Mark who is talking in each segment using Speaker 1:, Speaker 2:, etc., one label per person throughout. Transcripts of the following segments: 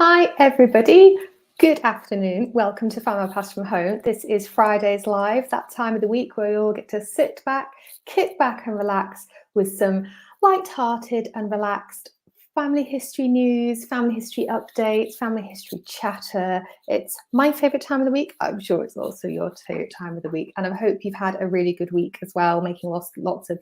Speaker 1: Hi everybody, good afternoon. Welcome to Findmypast from Home. This is Fridays Live, that time of the week where we all get to sit back, kick back and relax with some light-hearted and relaxed family history news, family history updates, family history chatter. It's my favourite time of the week. I'm sure it's also your favourite time of the week. And I hope you've had a really good week as well, making lots of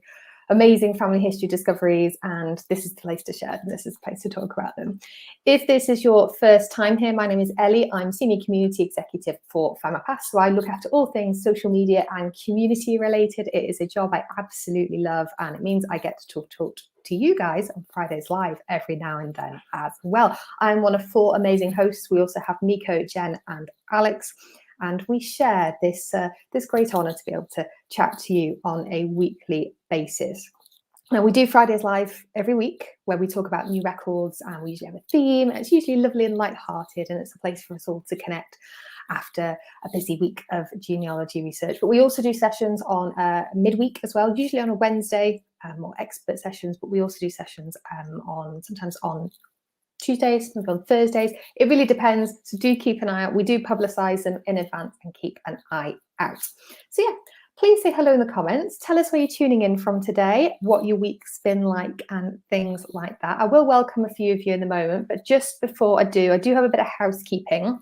Speaker 1: amazing family history discoveries, and this is the place to share them. This is the place to talk about them. If this is your first time here, my name is Ellie. I'm Senior Community Executive for Findmypast, so I look after all things social media and community related. It is a job I absolutely love, and it means I get to talk to you guys on Fridays Live every now and then as well. I'm one of 4 amazing hosts. We also have Miko, Jen and Alex. And we share this great honour to be able to chat to you on a weekly basis. Now, we do Fridays Live every week where we talk about new records, and we usually have a theme. It's usually lovely and light-hearted, and it's a place for us all to connect after a busy week of genealogy research. But we also do sessions on midweek as well, usually on a Wednesday, more expert sessions, but we also do sessions sometimes on Tuesdays, sometimes on Thursdays. It really depends, so do keep an eye out. We do publicise them in advance and keep an eye out. So yeah, please say hello in the comments. Tell us where you're tuning in from today, what your week's been like and things like that. I will welcome a few of you in a moment, but just before I do have a bit of housekeeping.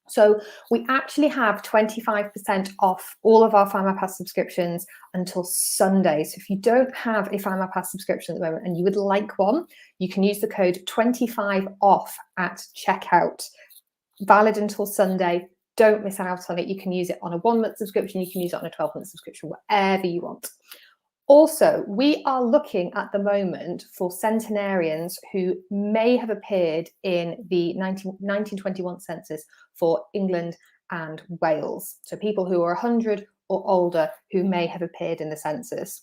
Speaker 1: So we actually have 25% off all of our Findmypast subscriptions until Sunday. So if you don't have a Findmypast subscription at the moment and you would like one, you can use the code 25OFF at checkout. Valid until Sunday. Don't miss out on it. You can use it on a 1-month subscription. You can use it on a 12-month subscription, whatever you want. Also, we are looking at the moment for centenarians who may have appeared in the 1921 census for England and Wales. So people who are 100 or older who may have appeared in the census.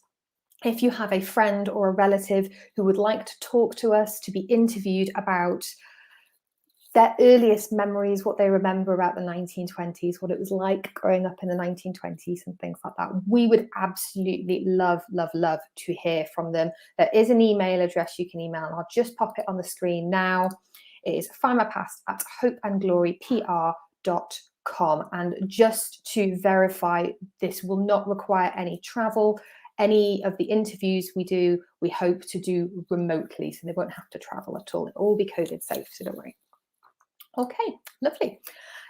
Speaker 1: If you have a friend or a relative who would like to talk to us, to be interviewed about their earliest memories, what they remember about the 1920s, what it was like growing up in the 1920s and things like that, we would absolutely love to hear from them. There is an email address you can email, and I'll just pop it on the screen now. It is findmypast@hopeandglorypr.com. And just to verify, this will not require any travel. Any of the interviews we hope to do remotely, so they won't have to travel at all. It'll all be COVID safe, so don't worry. Okay, lovely.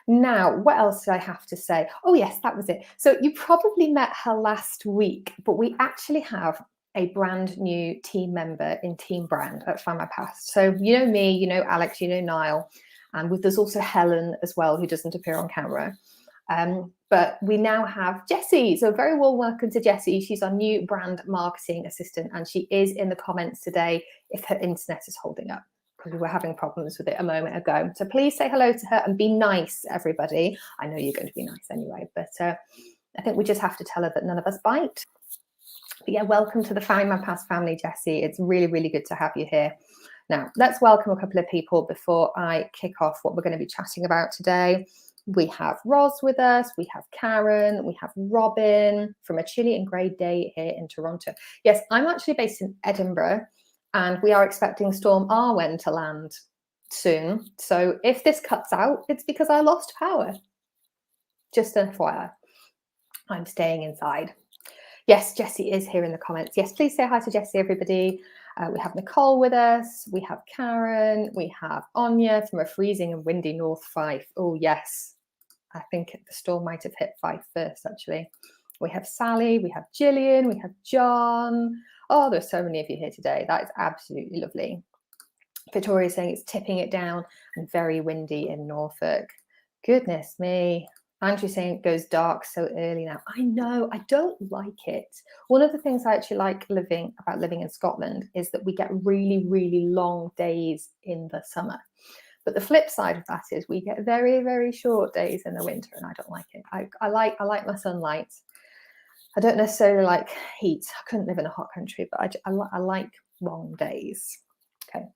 Speaker 1: Now, what else did I have to say? Oh yes, that was it. So you probably met her last week, but we actually have a brand new team member in Team Brand at Findmypast. So you know me, you know Alex, you know Niall, and there's also Helen as well, who doesn't appear on camera. But we now have Jessie. So very warm welcome to Jessie. She's our new brand marketing assistant, and she is in the comments today if her internet is holding up, because we were having problems with it a moment ago. So please say hello to her and be nice, everybody. I know you're going to be nice anyway, but I think we just have to tell her that none of us bite. But yeah, welcome to the Findmypast family, Jessie. It's really, really good to have you here. Now, let's welcome a couple of people before I kick off what we're going to be chatting about today. We have Roz with us, we have Karen, we have Robin from a chilly and grey day here in Toronto. Yes, I'm actually based in Edinburgh, and we are expecting Storm Arwen to land soon. So if this cuts out, it's because I lost power. Just an FYI. I'm staying inside. Yes, Jessie is here in the comments. Yes, please say hi to Jessie, everybody. We have Nicole with us. We have Karen. We have Anya from a freezing and windy North Fife. Oh, yes. I think the storm might have hit Fife first, actually. We have Sally. We have Gillian. We have John. Oh, there's so many of you here today. That is absolutely lovely. Victoria's saying it's tipping it down and very windy in Norfolk. Goodness me. Andrew's saying it goes dark so early now. I know, I don't like it. One of the things I actually like about living in Scotland is that we get really, really long days in the summer. But the flip side of that is we get very, very short days in the winter, and I don't like it. I like my sunlight. I don't necessarily like heat. I couldn't live in a hot country, but I like long days. Okay,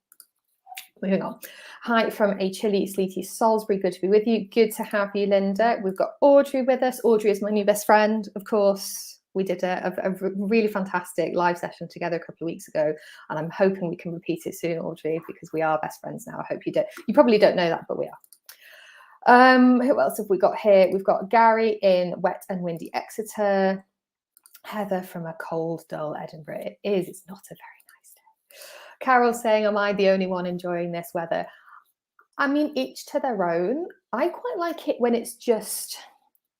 Speaker 1: moving on. Hi from a chilly, sleety Salisbury. Good to be with you. Good to have you, Linda. We've got Audrey with us. Audrey is my new best friend, of course. We did a really fantastic live session together a couple of weeks ago, and I'm hoping we can repeat it soon, Audrey, because we are best friends now. I hope you do. You probably don't know that, but we are. Who else have we got here? We've got Gary in wet and windy Exeter. Heather from a cold, dull Edinburgh. It is. It's not a very nice day. Carol saying, am I the only one enjoying this weather? I mean, each to their own. I quite like it when it's just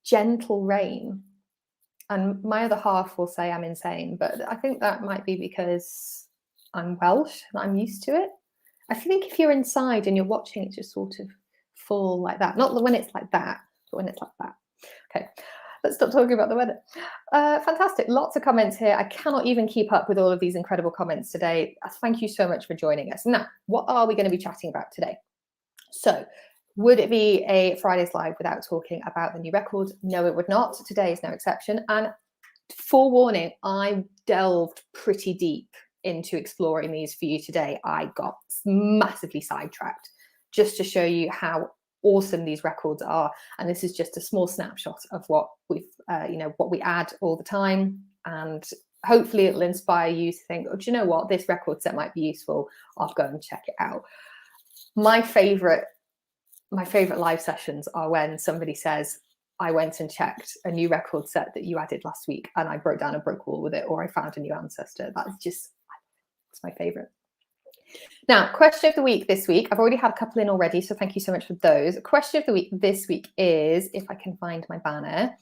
Speaker 1: gentle rain. And my other half will say I'm insane, but I think that might be because I'm Welsh and I'm used to it. I think if you're inside and you're watching it just sort of fall like that, not when it's like that, but when it's like that. Okay. Let's stop talking about the weather. Fantastic. Lots of comments here. I cannot even keep up with all of these incredible comments today. Thank you so much for joining us. Now, what are we going to be chatting about today? So, would it be a Fridays Live without talking about the new record? No, it would not. Today is no exception. And forewarning, I delved pretty deep into exploring these for you today. I got massively sidetracked just to show you how awesome these records are, and this is just a small snapshot of what we've what we add all the time, and hopefully it'll inspire you to think, oh, do you know what, this record set might be useful, I'll go and check it out. My favorite live sessions are when somebody says, I went and checked a new record set that you added last week and I broke down a brick wall with it, or I found a new Ancestor. That's just, it's my favorite. Now, question of the week this week, I've already had a couple in already, so thank you so much for those. Question of the week this week is, if I can find my banner,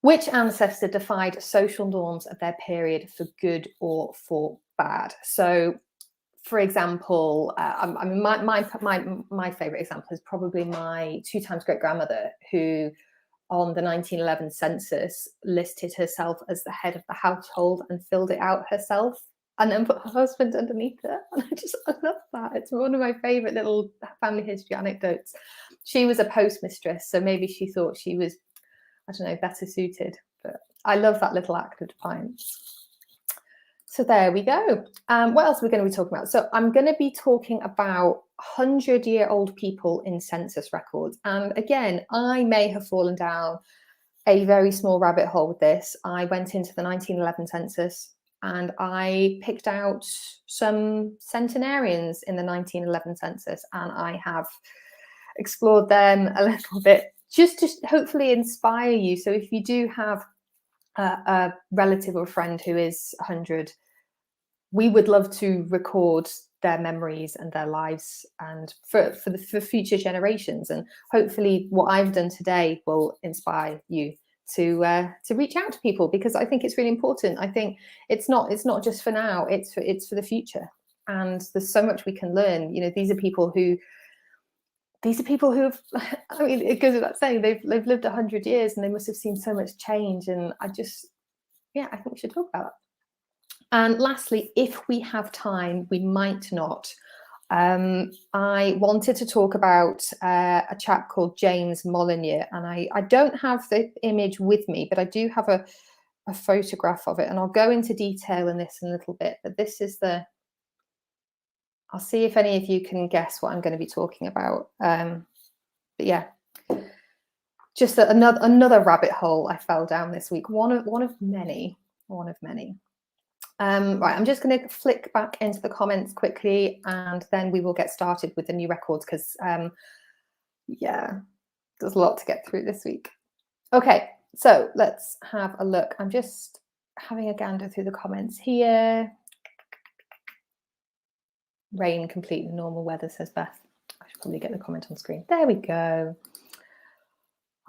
Speaker 1: which ancestor defied social norms of their period for good or for bad? So, for example, I mean, my favourite example is probably my 2x great-grandmother, who on the 1911 census listed herself as the head of the household and filled it out herself, and then put her husband underneath her. And I love that. It's one of my favourite little family history anecdotes. She was a postmistress, so maybe she thought she was, I don't know, better suited. But I love that little act of defiance. So there we go. What else are we going to be talking about? So I'm going to be talking about 100-year-old people in census records. And again, I may have fallen down a very small rabbit hole with this. I went into the 1911 census and I picked out some centenarians in the 1911 census, and I have explored them a little bit just to hopefully inspire you. So if you do have a relative or a friend who is 100, we would love to record their memories and their lives, and for future generations. And hopefully what I've done today will inspire you to reach out to people, because I think it's really important. I think it's not just for now, it's for the future. And there's so much we can learn. You know, these are people who have, I mean, it goes without saying, they've lived 100 years and they must have seen so much change. And I think we should talk about that. And lastly, if we have time, we might not. I wanted to talk about a chap called James Molyneux, and I don't have the image with me, but I do have a photograph of it, and I'll go into detail in this in a little bit. But this is I'll see if any of you can guess what I'm going to be talking about. But yeah, just another rabbit hole I fell down this week. One of many. Right, I'm just going to flick back into the comments quickly, and then we will get started with the new records, because yeah, there's a lot to get through this week. Okay, so let's have a look. I'm just having a gander through the comments here. Rain, completely normal weather, says Beth. I should probably get the comment on screen. There we go.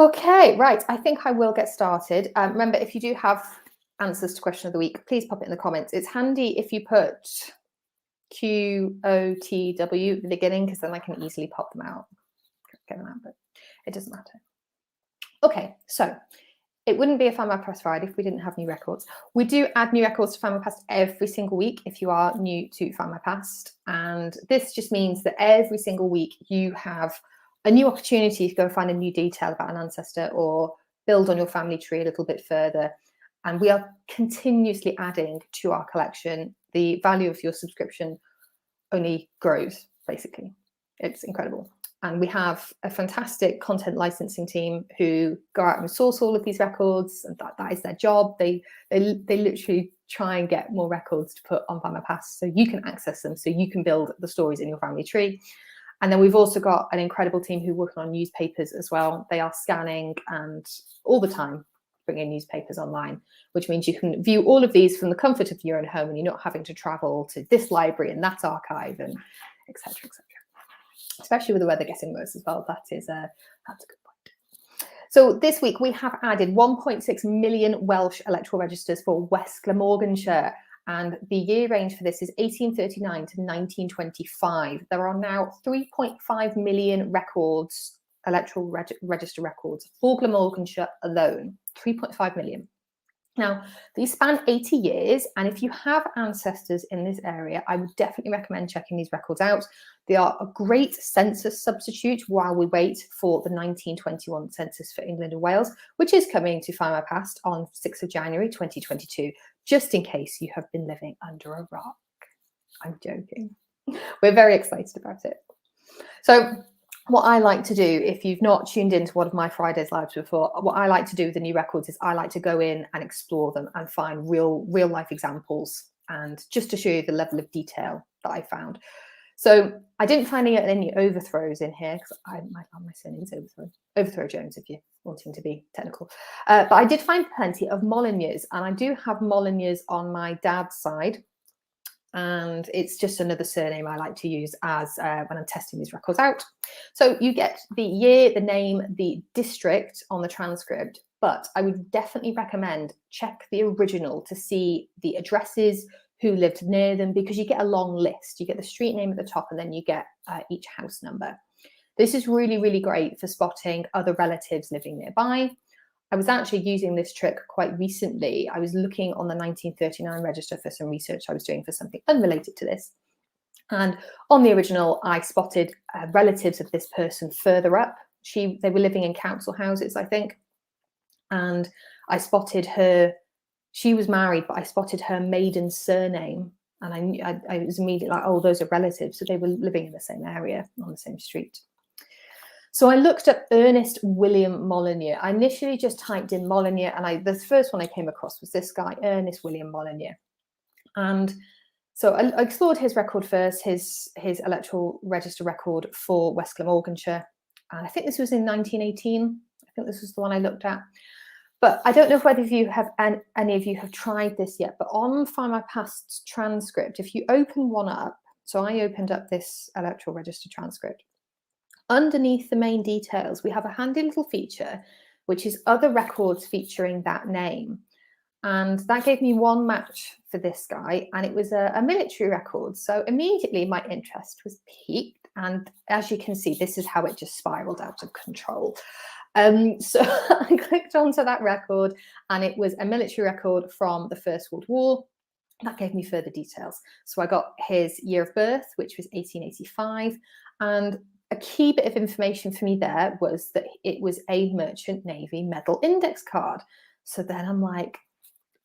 Speaker 1: Okay, right, I think I will get started. Remember, if you do have answers to question of the week, please pop it in the comments. It's handy if you put QOTW at the beginning, because then I can easily pop them out. Get them out, but it doesn't matter. Okay, so it wouldn't be a Findmypast Friday if we didn't have new records. We do add new records to Findmypast every single week if you are new to Findmypast, and this just means that every single week you have a new opportunity to go find a new detail about an ancestor or build on your family tree a little bit further. And we are continuously adding to our collection. The value of your subscription only grows, basically. It's incredible. And we have a fantastic content licensing team who go out and source all of these records, and that is their job. They literally try and get more records to put on Findmypast so you can access them, so you can build the stories in your family tree. And then we've also got an incredible team who work on newspapers as well. They are scanning and all the time bringing newspapers online, which means you can view all of these from the comfort of your own home, and you're not having to travel to this library and that archive, and etc., etc. Especially with the weather getting worse as well. That's a good point. So this week we have added 1.6 million Welsh electoral registers for West Glamorganshire, and the year range for this is 1839 to 1925. There are now 3.5 million records, electoral register records for Glamorganshire alone. 3.5 million. Now, these span 80 years, and if you have ancestors in this area, I would definitely recommend checking these records out. They are a great census substitute while we wait for the 1921 census for England and Wales, which is coming to Findmypast on 6th of January 2022, just in case you have been living under a rock. I'm joking. We're very excited about it. So what I like to do, if you've not tuned into one of my Fridays lives before, what I like to do with the new records is I like to go in and explore them and find real life examples, and just to show you the level of detail that I found. So I didn't find any overthrows in here, because my surname's Overthrow Jones, if you're wanting to be technical. But I did find plenty of Molyneux, and I do have Molyneux on my dad's side. And it's just another surname I like to use as when I'm testing these records out. So you get the year, the name, the district on the transcript, but I would definitely recommend check the original to see the addresses, who lived near them, because you get a long list. You get the street name at the top, and then you get each house number. This is really great for spotting other relatives living nearby. I was actually using this trick quite recently. I was looking on the 1939 register for some research I was doing for something unrelated to this. And on the original, I spotted relatives of this person further up. They were living in council houses, I think. And I spotted her. She was married, but I spotted her maiden surname. And I was immediately like, oh, those are relatives. So they were living in the same area, on the same street. So I looked up Ernest William Molyneux. I initially just typed in Molyneux, and the first one I came across was this guy, Ernest William Molyneux. And so I explored his record first, his electoral register record for West Glamorganshire. And I think this was in 1918. I think this was the one I looked at. But I don't know whether any of you have tried this yet, but on Findmypast's transcript, if you open one up, so I opened up this electoral register transcript, underneath the main details, we have a handy little feature, which is other records featuring that name. And that gave me one match for this guy, and it was a military record. So immediately my interest was piqued. And as you can see, this is how it just spiraled out of control. So I clicked onto that record, and it was a military record from the First World War. That gave me further details. So I got his year of birth, which was 1885. And a key bit of information for me there was that it was a Merchant Navy medal index card. So then I'm like,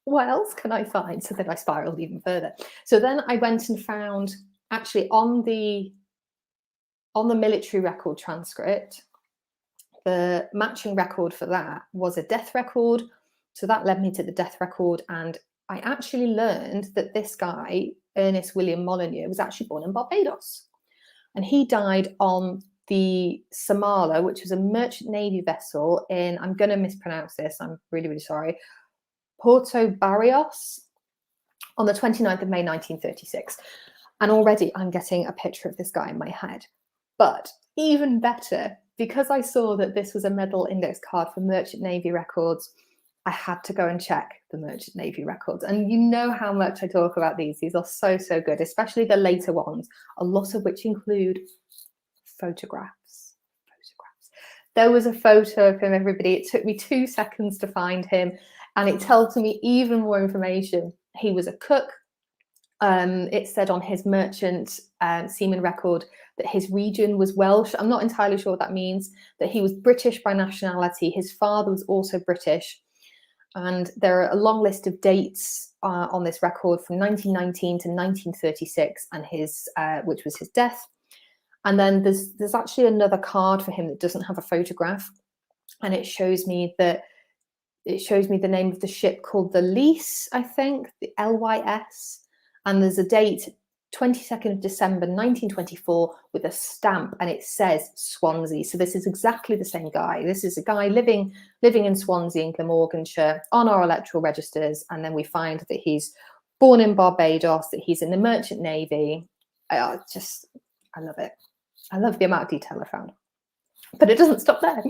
Speaker 1: what else can I find? So then I spiraled even further. So then I went and found, actually on the military record transcript, the matching record for that was a death record. So that led me to the death record. And I actually learned that this guy, Ernest William Molyneux, was actually born in Barbados. And he died on the Samala, which was a merchant navy vessel in, I'm going to mispronounce this, I'm really sorry, Porto Barrios, on the 29th of May 1936. And already I'm getting a picture of this guy in my head. But even better, because I saw that this was a medal index card for Merchant Navy records, I had to go and check the Merchant Navy records. And you know how much I talk about these. These are so good, especially the later ones, a lot of which include photographs. There was a photo of him, everybody. It took me 2 seconds to find him, and it tells me even more information. He was a cook. It said on his merchant seaman record that his region was Welsh. I'm not entirely sure what that means, that he was British by nationality. His father was also British. And there are a long list of dates on this record from 1919 to 1936, and which was his death. And then there's actually another card for him that doesn't have a photograph, and it shows me the name of the ship called the Lys, I think, the LYS, and there's a date, 22nd of December 1924, with a stamp, and it says Swansea. So this is exactly the same guy. This is a guy living in Swansea in Glamorganshire on our electoral registers, and then we find that he's born in Barbados, that he's in the Merchant Navy. I love it. I love the amount of detail I found. But it doesn't stop there.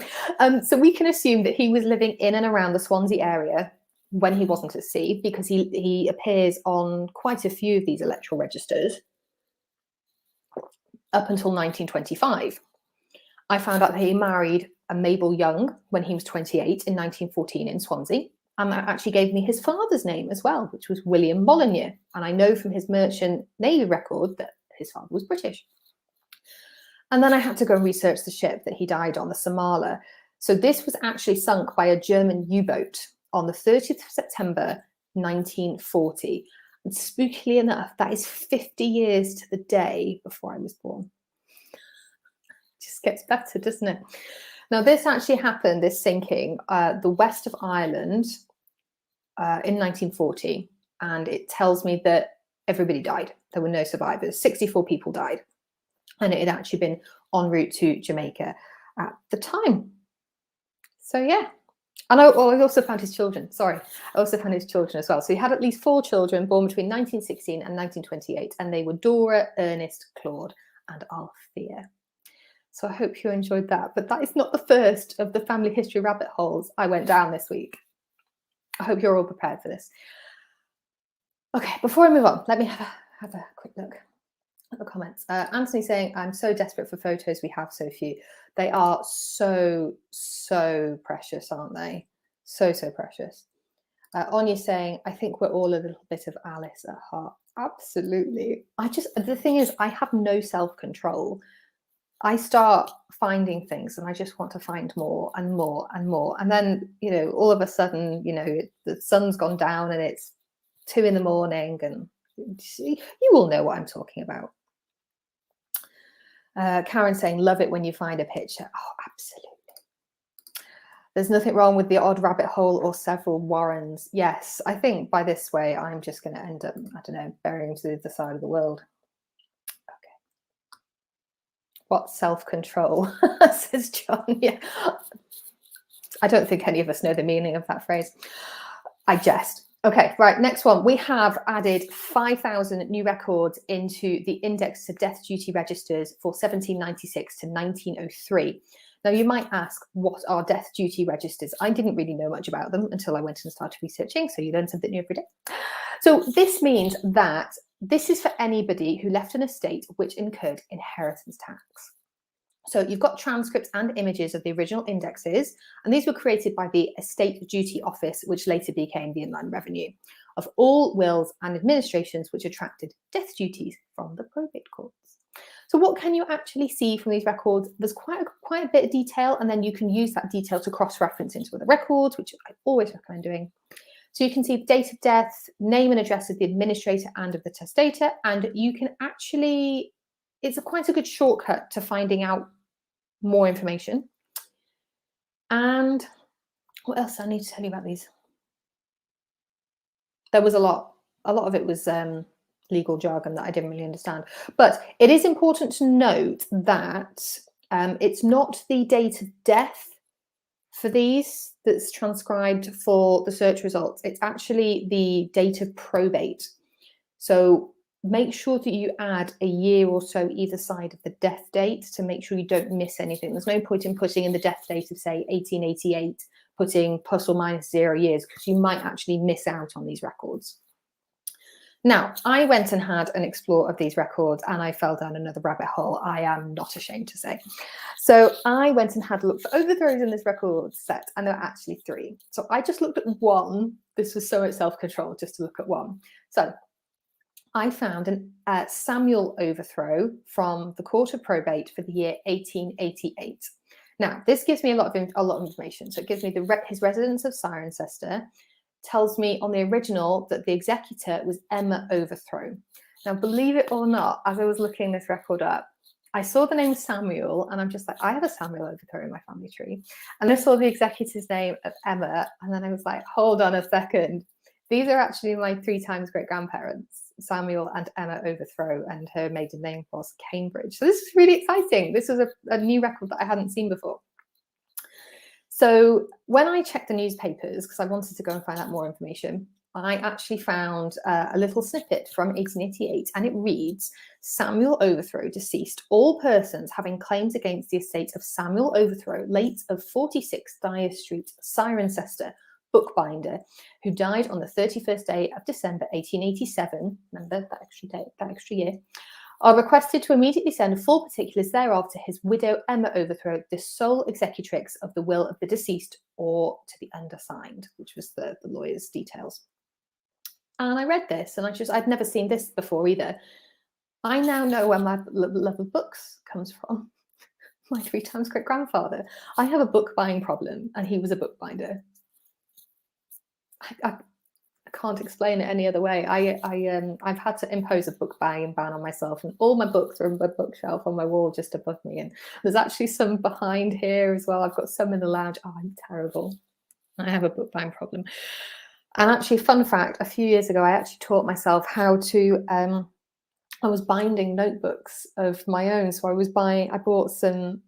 Speaker 1: So we can assume that he was living in and around the Swansea area when he wasn't at sea, because he appears on quite a few of these electoral registers up until 1925. I found out that he married a Mabel Young when he was 28 in 1914 in Swansea. And that actually gave me his father's name as well, which was William Molyneux. And I know from his Merchant Navy record that his father was British. And then I had to go and research the ship that he died on, the Samala. So this was actually sunk by a German U-boat on the 30th of September, 1940. And spookily enough, that is 50 years to the day before I was born. Just gets better, doesn't it? Now, this actually happened, this sinking, the west of Ireland in 1940. And it tells me that everybody died. There were no survivors. 64 people died. And it had actually been en route to Jamaica at the time. So, yeah. And I also found his children. Sorry. I also found his children as well. So he had at least 4 children born between 1916 and 1928. And they were Dora, Ernest, Claude, and Althea. So I hope you enjoyed that. But that is not the first of the family history rabbit holes I went down this week. I hope you're all prepared for this. Okay, before I move on, let me have a quick look at the comments. Anthony saying, I'm so desperate for photos, we have so few. They are so precious, aren't they? So precious. Anya saying, I think we're all a little bit of Alice at heart. Absolutely. The thing is, I have no self-control. I start finding things and I just want to find more and more and more. And then, all of a sudden, the sun's gone down and it's 2 in the morning, and you all know what I'm talking about. Karen saying, love it when you find a picture. Oh, absolutely. There's nothing wrong with the odd rabbit hole or several warrens. Yes, I think by this way, I'm just going to end up, I don't know, burying to the other side of the world. Okay. What self-control, says John. Yeah. I don't think any of us know the meaning of that phrase. I jest. Okay, right, next one. We have added 5,000 new records into the index of death duty registers for 1796 to 1903. Now, you might ask, what are death duty registers? I didn't really know much about them until I went and started researching, so you learn something new every day. So this means that this is for anybody who left an estate which incurred inheritance tax. So you've got transcripts and images of the original indexes, and these were created by the Estate Duty Office, which later became the Inland Revenue, of all wills and administrations which attracted death duties from the probate courts. So what can you actually see from these records? There's quite a bit of detail, and then you can use that detail to cross-reference into other records, which I always recommend doing. So you can see the date of death, name and address of the administrator and of the testator, and you can actually, it's quite a good shortcut to finding out more information. And what else I need to tell you about these? There was a lot of it was legal jargon that I didn't really understand. But it is important to note that it's not the date of death for these that's transcribed for the search results. It's actually the date of probate. So make sure that you add a year or so either side of the death date to make sure you don't miss anything. There's no point in putting in the death date of, say, 1888, putting plus or minus 0 years, because you might actually miss out on these records. Now, I went and had an explore of these records, and I fell down another rabbit hole, I am not ashamed to say. So I went and had a look for overthrows in this record set, and there were actually 3. So I just looked at one. This was so much self-control just to look at one. So I found a Samuel overthrow from the Court of Probate for the year 1888. Now, this gives me a lot of information. So it gives me his residence of Cirencester, tells me on the original that the executor was Emma Overthrow. Now, believe it or not, as I was looking this record up, I saw the name Samuel, and I'm just like, I have a Samuel overthrow in my family tree. And I saw the executor's name of Emma, and then I was like, hold on a second. These are actually my 3 times great-grandparents, Samuel and Emma Overthrow, and her maiden name was Cambridge. So this is really exciting. This was a new record that I hadn't seen before. So when I checked the newspapers, because I wanted to go and find out more information, I actually found a little snippet from 1888, and it reads, Samuel Overthrow deceased, all persons having claims against the estate of Samuel Overthrow, late of 46 Dyer Street, Cirencester, bookbinder, who died on the 31st day of December 1887, remember that extra year, are requested to immediately send full particulars thereof to his widow Emma Overthrow, the sole executrix of the will of the deceased, or to the undersigned, which was the lawyer's details. And I read this, and I'd never seen this before either. I now know where my love of books comes from. My 3 times great-grandfather. I have a book buying problem, and he was a bookbinder. I can't explain it any other way. I've had to impose a book buying ban on myself, and all my books are on my bookshelf on my wall just above me. And there's actually some behind here as well. I've got some in the lounge. Oh, I'm terrible. I have a book buying problem. And actually, fun fact, a few years ago, I actually taught myself how to, I was binding notebooks of my own. So I bought some,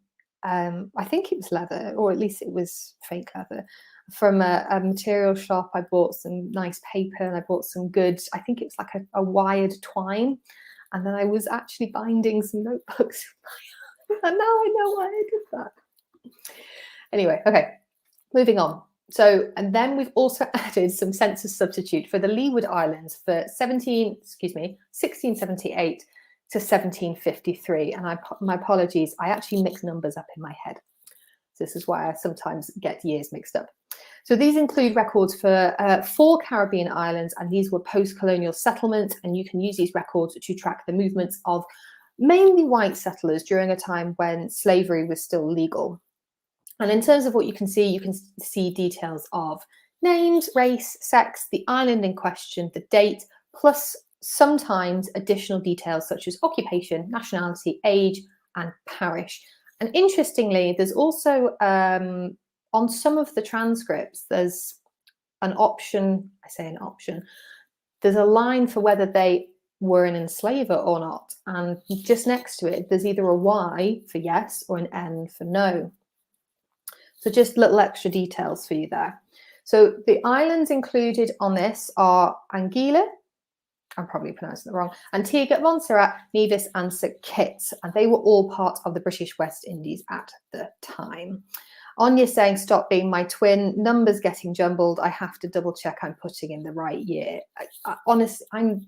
Speaker 1: I think it was leather, or at least it was fake leather, from a material shop. I bought some nice paper, and I bought some good, I think it was like a wired twine. And then I was actually binding some notebooks. And now I know why I did that. Anyway, okay, moving on. So, and then we've also added some census substitute for the Leeward Islands for 1678 to 1753. And my apologies, I actually mix numbers up in my head. So this is why I sometimes get years mixed up. So these include records for 4 Caribbean islands, and these were post-colonial settlements, and you can use these records to track the movements of mainly white settlers during a time when slavery was still legal. And in terms of what you can see details of names, race, sex, the island in question, the date, plus sometimes additional details such as occupation, nationality, age, and parish. And interestingly, there's also, on some of the transcripts, there's an option, I say an option, there's a line for whether they were an enslaver or not. And just next to it, there's either a Y for yes or an N for no. So just little extra details for you there. So the islands included on this are Anguilla, I'm probably pronouncing it wrong, Antigua, Montserrat, Nevis, and St. Kitts, and they were all part of the British West Indies at the time. Anya saying, stop being my twin, numbers getting jumbled, I have to double check I'm putting in the right year. Honestly, I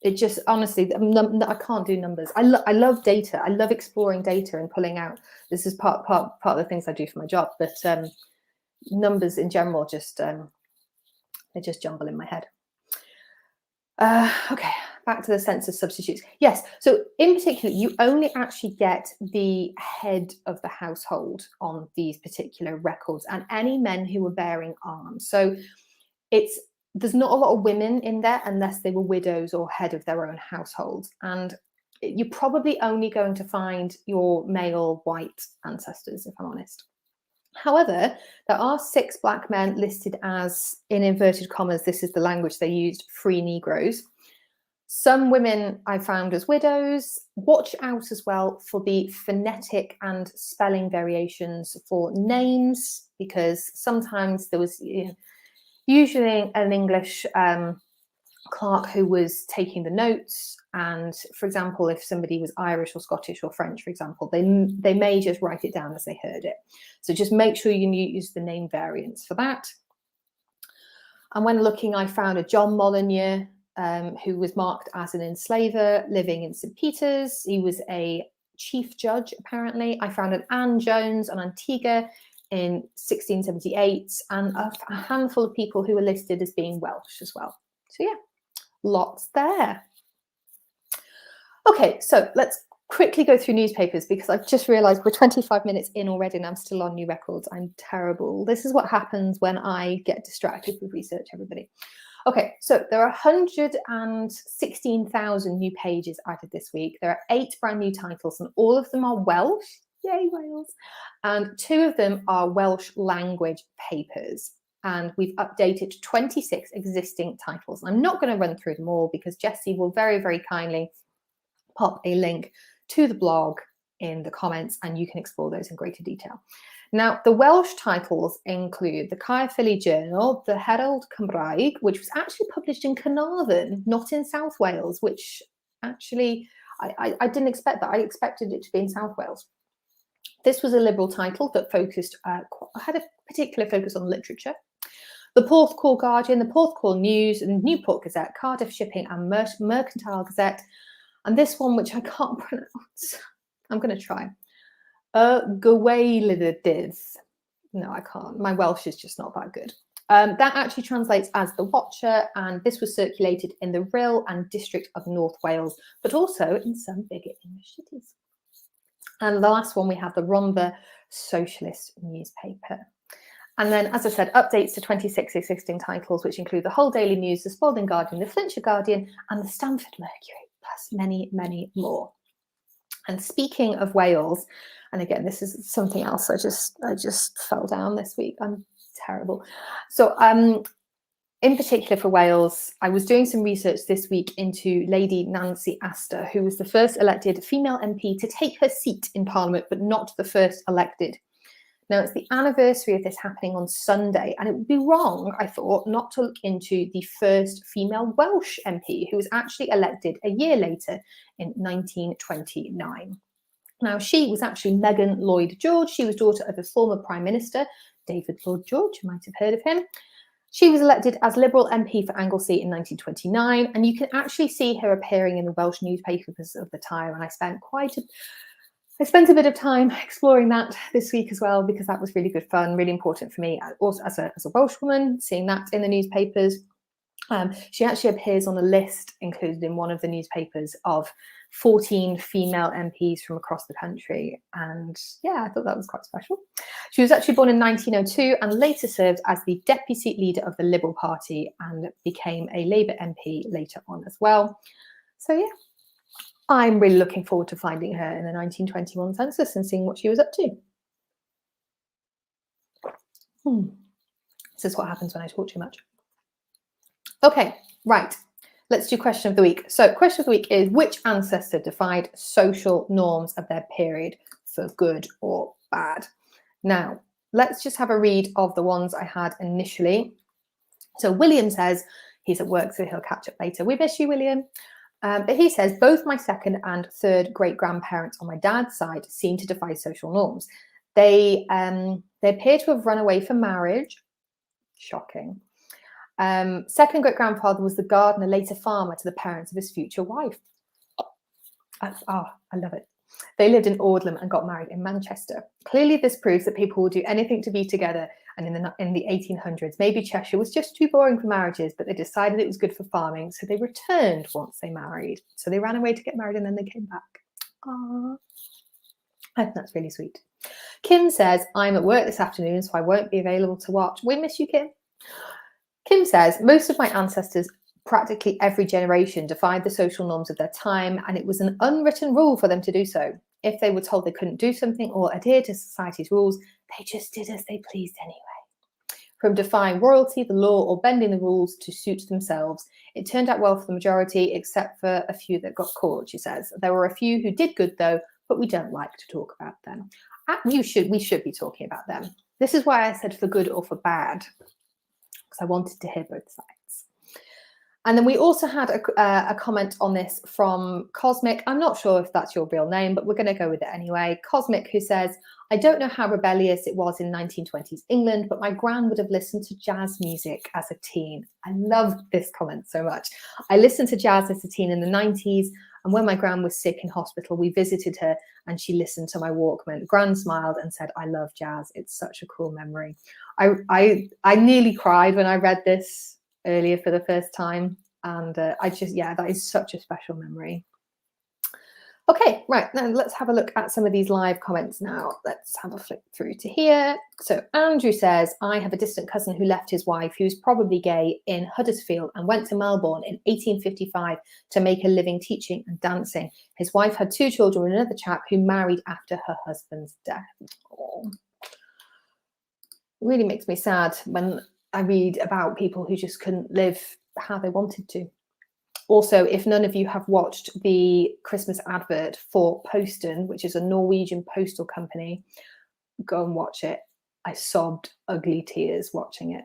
Speaker 1: can't do numbers. I love data. I love exploring data and pulling out. This is part of the things I do for my job. But numbers in general just they just jumble in my head. Okay, back to the census substitutes. Yes, so in particular, you only actually get the head of the household on these particular records, and any men who were bearing arms. So there's not a lot of women in there unless they were widows or head of their own household. And you're probably only going to find your male white ancestors, if I'm honest. However, there are 6 black men listed as, in inverted commas, this is the language they used, free Negroes. Some women I found as widows. Watch out as well for the phonetic and spelling variations for names, because sometimes there was usually an English clerk who was taking the notes, and for example, if somebody was Irish or Scottish or French, for example, they may just write it down as they heard it. So just make sure you use the name variants for that. And when looking, I found a John Molyneux, who was marked as an enslaver living in St. Peter's. He was a chief judge, apparently. I found an Anne Jones on Antigua in 1678, and a handful of people who were listed as being Welsh as well. So yeah, lots there. Okay, so let's quickly go through newspapers, because I've just realized we're 25 minutes in already and I'm still on new records. I'm terrible. This is what happens when I get distracted with research, everybody. Okay, so there are 116,000 new pages added this week. There are 8 brand new titles, and all of them are Welsh. Yay, Wales. And 2 of them are Welsh language papers. And we've updated 26 existing titles. I'm not going to run through them all because Jessie will very, very kindly pop a link to the blog in the comments and you can explore those in greater detail. Now, the Welsh titles include the Caerphilly Journal, the Herald Cymraeg, which was actually published in Carnarvon, not in South Wales, which actually I didn't expect that. I expected it to be in South Wales. This was a liberal title that focused, had a particular focus on literature. The Porthcawl Guardian, the Porthcawl News, and Newport Gazette, Cardiff Shipping and Mercantile Gazette, and this one, which I can't pronounce, I'm going to try. Gwaelyddydd. No, I can't. My Welsh is just not that good. That actually translates as The Watcher, and this was circulated in the Rhyl and District of North Wales, but also in some bigger English cities. And the last one, we have the Rhondda Socialist newspaper. And then, as I said, updates to 26 existing titles, which include the Hull Daily News, the Spalding Guardian, the Flintshire Guardian, and the Stamford Mercury, plus many, many more. And speaking of Wales, and again, this is something else I just fell down this week. I'm terrible. So in particular for Wales, I was doing some research this week into Lady Nancy Astor, who was the first elected female MP to take her seat in Parliament, but not the first elected. Now, it's the anniversary of this happening on Sunday, and it would be wrong, I thought, not to look into the first female Welsh MP, who was actually elected a year later in 1929. Now, she was actually Megan Lloyd George. She was daughter of the former Prime Minister, David Lloyd George. You might have heard of him. She was elected as Liberal MP for Anglesey in 1929, and you can actually see her appearing in the Welsh newspapers of the time, and I spent a bit of time exploring that this week as well, because that was really good fun, really important for me, also as a Welsh woman, seeing that in the newspapers. She actually appears on a list included in one of the newspapers of 14 female MPs from across the country. And yeah, I thought that was quite special. She was actually born in 1902 and later served as the deputy leader of the Liberal Party and became a Labour MP later on as well. So yeah, I'm really looking forward to finding her in the 1921 census and seeing what she was up to. This is what happens when I talk too much. Okay, right. Let's do question of the week. So question of the week is, which ancestor defied social norms of their period for good or bad? Now, let's just have a read of the ones I had initially. So William says he's at work, so he'll catch up later. We miss you, William. But he says, both my second and third great-grandparents on my dad's side seem to defy social norms. They appear to have run away from marriage. Shocking. Second great-grandfather was the gardener, later farmer, to the parents of his future wife. I love it. They lived in Audlam and got married in Manchester. Clearly, this proves that people will do anything to be together. And in the 1800s, maybe Cheshire was just too boring for marriages, but they decided it was good for farming, so they returned once they married. So they ran away to get married and then they came back. Aww. I think that's really sweet. Kim says, I'm at work this afternoon, so I won't be available to watch. We miss you, Kim. Kim says, most of my ancestors, practically every generation, defied the social norms of their time, and it was an unwritten rule for them to do so. If they were told they couldn't do something or adhere to society's rules, they just did as they pleased anyway. From defying royalty, the law, or bending the rules to suit themselves, it turned out well for the majority, except for a few that got caught, she says. There were a few who did good, though, but we don't like to talk about them. We should be talking about them. This is why I said for good or for bad, because I wanted to hear both sides. And then we also had a comment on this from Cosmic. I'm not sure if that's your real name, but we're going to go with it anyway. Cosmic, who says, I don't know how rebellious it was in 1920s England, but my gran would have listened to jazz music as a teen. I loved this comment so much. I listened to jazz as a teen in the 90s, and when my gran was sick in hospital, we visited her and she listened to my Walkman. Gran smiled and said, I love jazz. It's such a cool memory. I nearly cried when I read this earlier for the first time, and that is such a special memory. Okay, right, now let's have a look at some of these live comments now. Let's have a flick through to here. So Andrew says, I have a distant cousin who left his wife, who's probably gay, in Huddersfield and went to Melbourne in 1855 to make a living teaching and dancing. His wife had 2 children with another chap who married after her husband's death. Oh. It really makes me sad when I read about people who just couldn't live how they wanted to. Also, if none of you have watched the Christmas advert for Posten, which is a Norwegian postal company, go and watch it. I sobbed ugly tears watching it.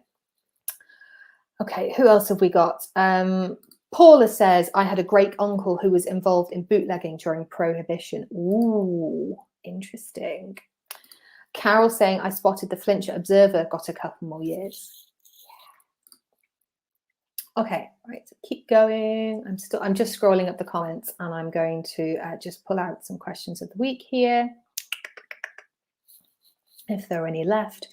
Speaker 1: Okay, who else have we got? Paula says, I had a great uncle who was involved in bootlegging during Prohibition. Ooh, interesting. Carol saying, I spotted the Flintshire Observer, got a couple more years. Okay, right, so keep going. I'm just scrolling up the comments, and I'm going to just pull out some questions of the week here, if there are any left.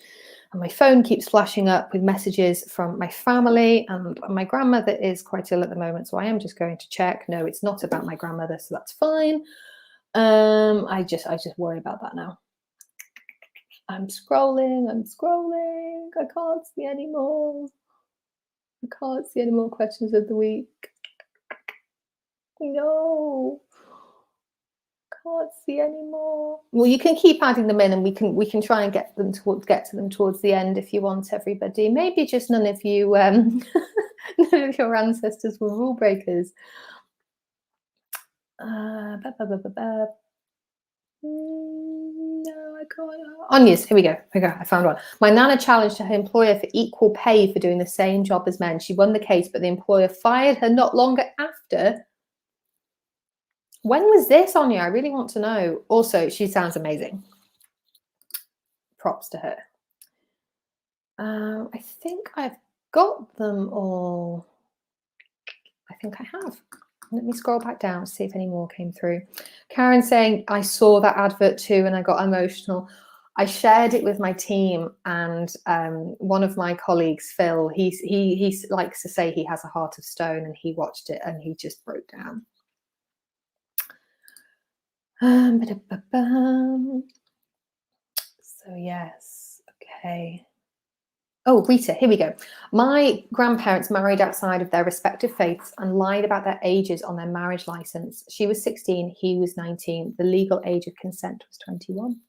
Speaker 1: And my phone keeps flashing up with messages from my family, and my grandmother is quite ill at the moment, so I am just going to check. No, it's not about my grandmother, so that's fine. I just worry about that now. I'm scrolling. I can't see any more. I can't see any more questions of the week. No, can't see any more. Well, you can keep adding them in, and we can try and get to them towards the end if you want, everybody. Maybe just none of you, none of your ancestors were rule breakers. No, I can't. Onions, here we go. I found one. My nana challenged her employer for equal pay for doing the same job as men. She won the case, but the employer fired her not longer after. When was this, Anya? I really want to know. Also, she sounds amazing. Props to her. I think I've got them all. I think I have. Let me scroll back down, see if any more came through. Karen saying, I saw that advert too and I got emotional. I shared it with my team, and one of my colleagues, Phil, he likes to say he has a heart of stone, and he watched it and he just broke down. So yes, okay. Oh, Rita, here we go. My grandparents married outside of their respective faiths and lied about their ages on their marriage license. She was 16, he was 19. The legal age of consent was 21.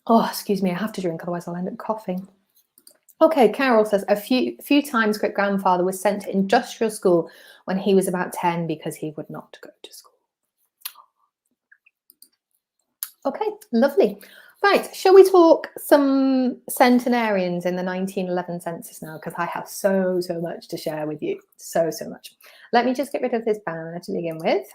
Speaker 1: Oh, excuse me, I have to drink, otherwise I'll end up coughing. Okay, Carol says, a few times great-grandfather was sent to industrial school when he was about 10 because he would not go to school. Okay, lovely. Right, shall we talk some centenarians in the 1911 census now? Because I have so much to share with you. So much. Let me just get rid of this banner to begin with.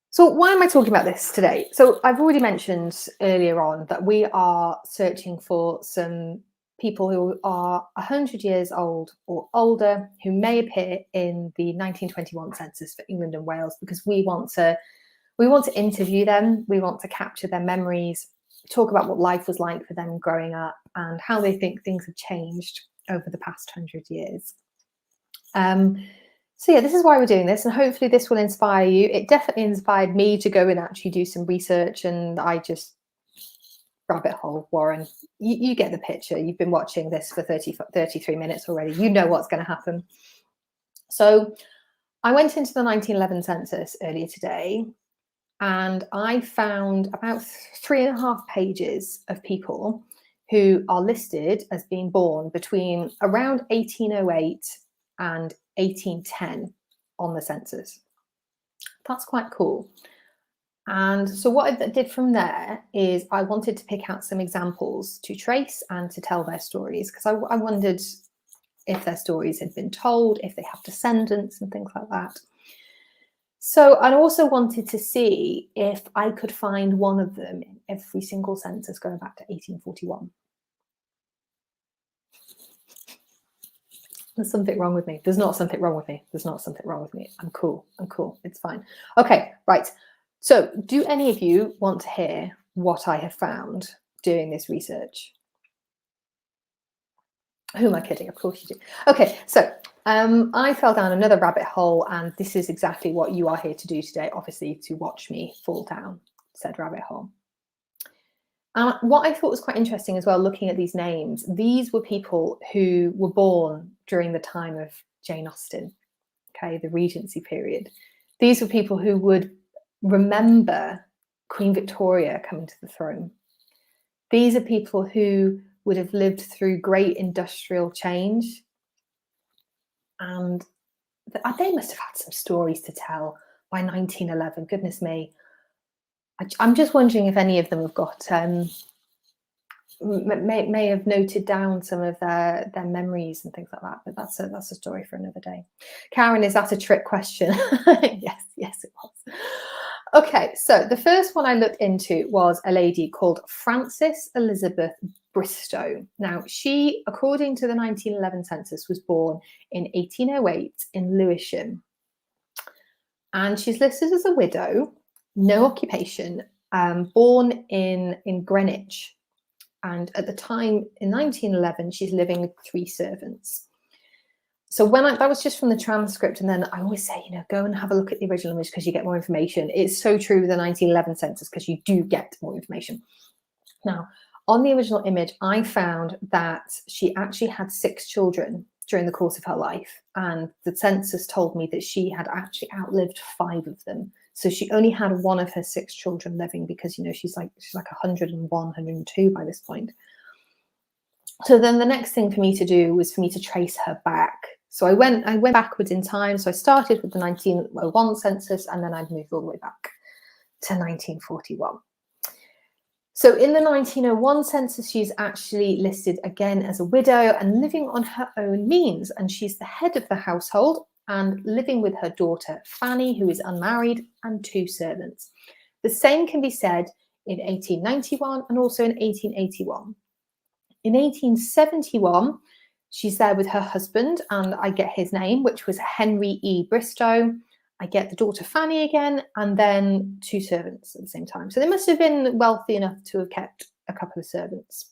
Speaker 1: So why am I talking about this today? So I've already mentioned earlier on that we are searching for some people who are 100 years old or older who may appear in the 1921 census for England and Wales, because we want to interview them, we want to capture their memories, talk about what life was like for them growing up and how they think things have changed over the past 100 years. So yeah, this is why we're doing this, and hopefully this will inspire you. It definitely inspired me to go and actually do some research, and I just rabbit hole, Warren. You get the picture. You've been watching this for 33 minutes already. You know what's going to happen. So I went into the 1911 census earlier today, and I found about 3.5 pages of people who are listed as being born between around 1808 and 1810 on the census. That's quite cool. And so what I did from there is I wanted to pick out some examples to trace and to tell their stories, because I wondered if their stories had been told, if they have descendants and things like that. So I also wanted to see if I could find one of them in every single census going back to 1841. There's something wrong with me. There's not something wrong with me. There's not something wrong with me. I'm cool. It's fine. Okay, right. So do any of you want to hear what I have found doing this research? Who am I kidding? Of course you do. Okay, so I fell down another rabbit hole, and this is exactly what you are here to do today, obviously, to watch me fall down said rabbit hole. What I thought was quite interesting as well, looking at these names, these were people who were born during the time of Jane Austen, okay, the Regency period. These were people who would remember Queen Victoria coming to the throne. These are people who would have lived through great industrial change, and they must have had some stories to tell by 1911. Goodness me. I'm just wondering if any of them have got may have noted down some of their memories and things like that, but that's a story for another day. Karen, is that a trick question? yes it was. Okay, so the first one I looked into was a lady called Frances Elizabeth Bristow. Now, she, according to the 1911 census, was born in 1808 in Lewisham, and she's listed as a widow, no occupation, born in Greenwich. And at the time, in 1911, she's living with 3 servants. So that was just from the transcript. And then I always say, go and have a look at the original image because you get more information. It's so true with the 1911 census because you do get more information. Now, on the original image, I found that she actually had 6 children during the course of her life. And the census told me that she had actually outlived 5 of them. So she only had 1 of her 6 children living because, she's like 101, 102 by this point. So then the next thing for me to do was for me to trace her back. So I went backwards in time. So I started with the 1901 census, and then I'd moved all the way back to 1941. So in the 1901 census, she's actually listed again as a widow and living on her own means. And she's the head of the household and living with her daughter, Fanny, who is unmarried, and 2 servants. The same can be said in 1891 and also in 1881. In 1871, she's there with her husband, and I get his name, which was Henry E. Bristow. I get the daughter Fanny again, and then 2 servants at the same time. So they must have been wealthy enough to have kept a couple of servants.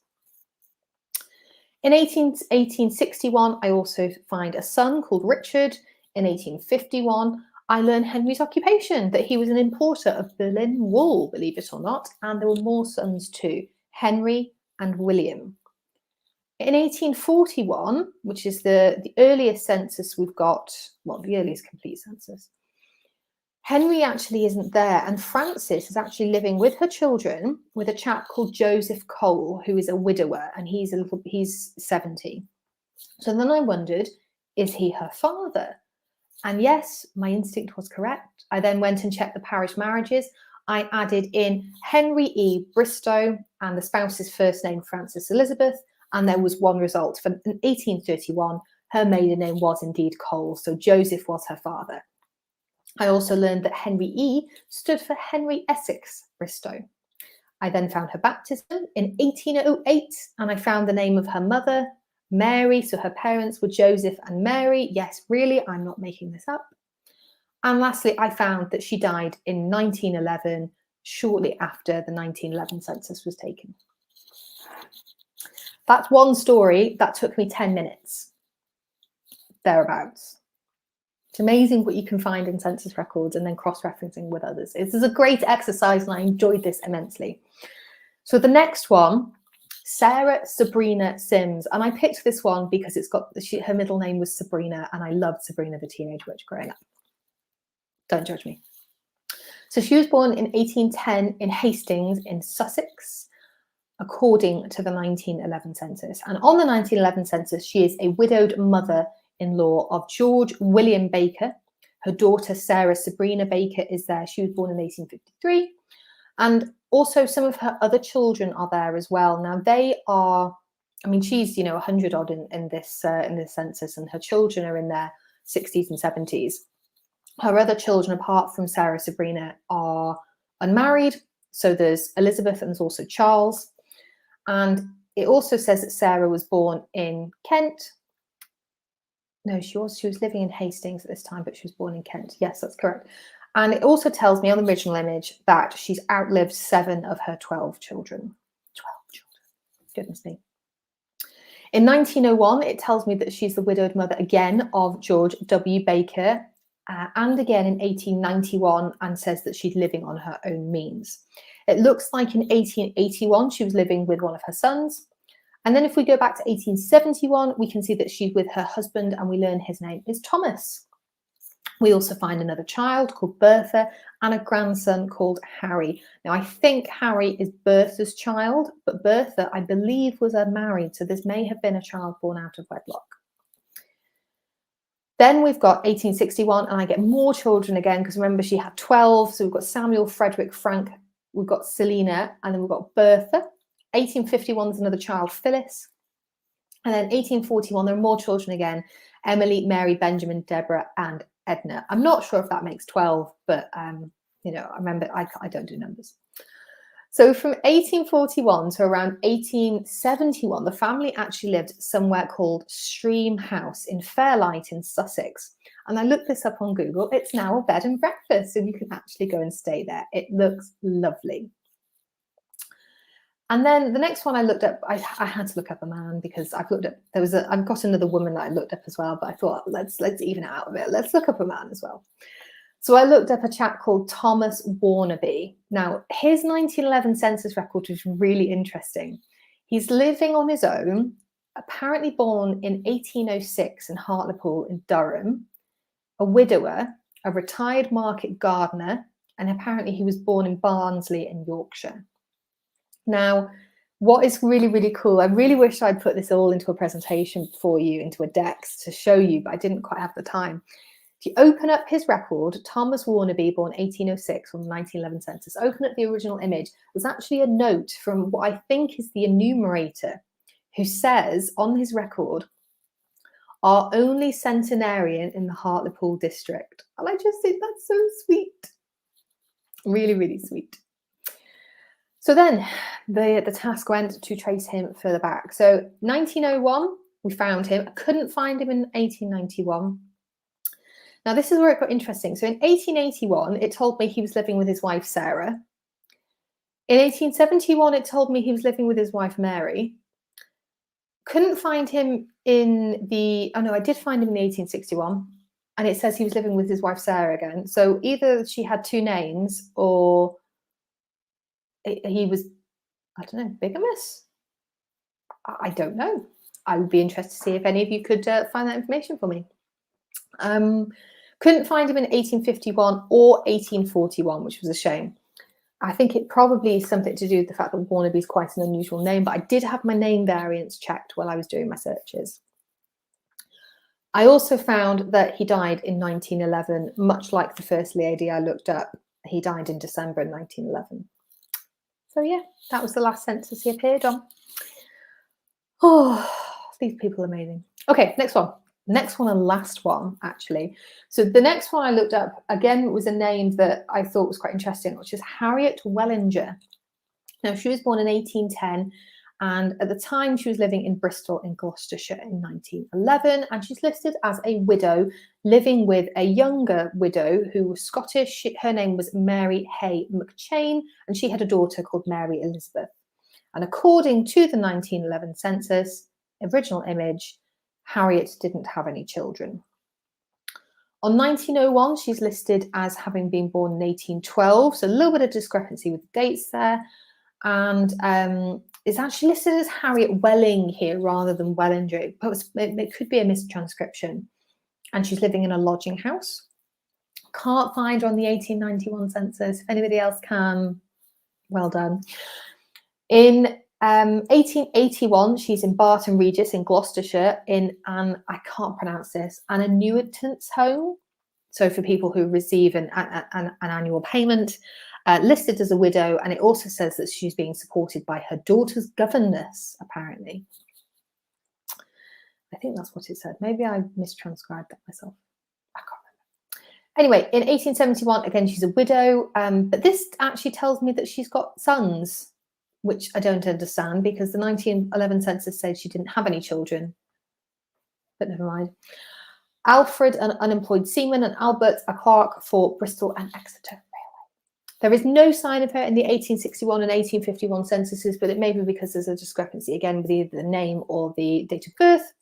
Speaker 1: In 1861, I also find a son called Richard. In 1851, I learn Henry's occupation, that he was an importer of Berlin wool, believe it or not, and there were more sons too, Henry and William. In 1841, which is the earliest census we've got, well, the earliest complete census, Henry actually isn't there, and Frances is actually living with her children with a chap called Joseph Cole, who is a widower, and he's 70. So then I wondered, is he her father? And yes, my instinct was correct. I then went and checked the parish marriages. I added in Henry E. Bristow and the spouse's first name, Frances Elizabeth, and there was one result. For 1831, her maiden name was indeed Cole, so Joseph was her father. I also learned that Henry E. stood for Henry Essex Bristow. I then found her baptism in 1808, and I found the name of her mother, Mary, so her parents were Joseph and Mary. Yes, really, I'm not making this up. And lastly, I found that she died in 1911, shortly after the 1911 census was taken. That's one story that took me 10 minutes, thereabouts. It's amazing what you can find in census records and then cross-referencing with others. This is a great exercise and I enjoyed this immensely. So the next one, Sarah Sabrina Sims. And I picked this one because her middle name was Sabrina, and I loved Sabrina the Teenage Witch growing up. Don't judge me. So she was born in 1810 in Hastings in Sussex, according to the 1911 census. And on the 1911 census, she is a widowed mother-in-law of George William Baker. Her daughter, Sarah Sabrina Baker, is there. She was born in 1853. And also some of her other children are there as well. Now they are, I mean, she's, 100 odd in this census, and her children are in their 60s and 70s. Her other children, apart from Sarah Sabrina, are unmarried. So there's Elizabeth and there's also Charles. And it also says that Sarah was born in Kent. No, she was living in Hastings at this time, but she was born in Kent. Yes, that's correct. And it also tells me on the original image that she's outlived 7 of her 12 children. 12 children. Goodness me. In 1901, it tells me that she's the widowed mother again of George W. Baker, and again in 1891, and says that she's living on her own means. It looks like in 1881 she was living with one of her sons. And then if we go back to 1871, we can see that she's with her husband, and we learn his name is Thomas. We also find another child called Bertha and a grandson called Harry. Now, I think Harry is Bertha's child, but Bertha, I believe, was married, so this may have been a child born out of wedlock. Then we've got 1861, and I get more children again, because remember, she had 12. So we've got Samuel, Frederick, Frank, we've got Selina, and then we've got Bertha. 1851 is another child, Phyllis. And then 1841, there are more children again, Emily, Mary, Benjamin, Deborah, and Edna. I'm not sure if that makes 12, but, you know, I remember I don't do numbers. So from 1841 to around 1871, the family actually lived somewhere called Stream House in Fairlight in Sussex. And I looked this up on Google. It's now a bed and breakfast, so you can actually go and stay there. It looks lovely. And then the next one I looked up, I had to look up a man, because I've got another woman that I looked up as well, but I thought, let's even it out of it. Let's look up a man as well. So I looked up a chap called Thomas Warnaby. Now, his 1911 census record was really interesting. He's living on his own, apparently born in 1806 in Hartlepool in Durham, a widower, a retired market gardener, and apparently he was born in Barnsley in Yorkshire. Now, what is really, really cool, I really wish I'd put this all into a presentation for you, into a dex to show you, but I didn't quite have the time. If you open up his record, Thomas Warnaby, born 1806 from the 1911 census, open up the original image. There's actually a note from what I think is the enumerator, who says on his record, our only centenarian in the Hartlepool district. And I just think that's so sweet. Really, really sweet. So then the task went to trace him further back. So 1901, we found him. I couldn't find him in 1891. Now, this is where it got interesting. So in 1881, it told me he was living with his wife, Sarah. In 1871, it told me he was living with his wife, Mary. Couldn't find him in the, oh no, I did find him in 1861. And it says he was living with his wife, Sarah again. So either she had two names, or he was, I don't know, bigamous? I don't know. I would be interested to see if any of you could find that information for me. Couldn't find him in 1851 or 1841, which was a shame. I think it probably is something to do with the fact that Warnaby is quite an unusual name, but I did have my name variants checked while I was doing my searches. I also found that he died in 1911, much like the first lady I looked up. He died in December 1911. So yeah, that was the last census he appeared on. Oh, these people are amazing. Okay, next one. Next one and last one, actually. So the next one I looked up, again, was a name that I thought was quite interesting, which is Harriet Wellinger. Now, she was born in 1810, and at the time she was living in Bristol in Gloucestershire in 1911, and she's listed as a widow, living with a younger widow who was Scottish. Her name was Mary Hay McChain, and she had a daughter called Mary Elizabeth. And according to the 1911 census, original image, Harriet didn't have any children. On 1901, she's listed as having been born in 1812, so a little bit of discrepancy with the dates there. And it's actually listed as Harriet Welling here rather than Wellinger, but it could be a mistranscription. And she's living in a lodging house. Can't find her on the 1891 census. If anybody else can, well done. In 1881, she's in Barton Regis in Gloucestershire in an, I can't pronounce this, an annuitant's home. So for people who receive an annual payment, listed as a widow. And it also says that she's being supported by her daughter's governess, apparently. I think that's what it said. Maybe I mistranscribed that myself. I can't remember. Anyway, in 1871, again, she's a widow. But this actually tells me that she's got sons, which I don't understand, because the 1911 census said she didn't have any children. But never mind. Alfred, an unemployed seaman, and Albert, a clerk for Bristol and Exeter Railway. There is no sign of her in the 1861 and 1851 censuses, but it may be because there's a discrepancy again with either the name or the date of birth.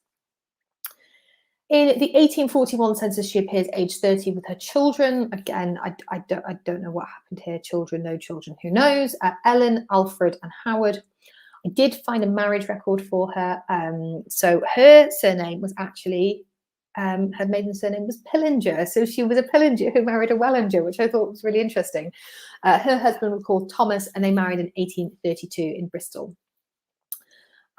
Speaker 1: In the 1841 census, she appears age 30 with her children. Again, I don't know what happened here. Children, no children, who knows? Ellen, Alfred, and Howard. I did find a marriage record for her. So her surname was actually, her maiden surname was Pillinger. So she was a Pillinger who married a Wellinger, which I thought was really interesting. Her husband was called Thomas, and they married in 1832 in Bristol.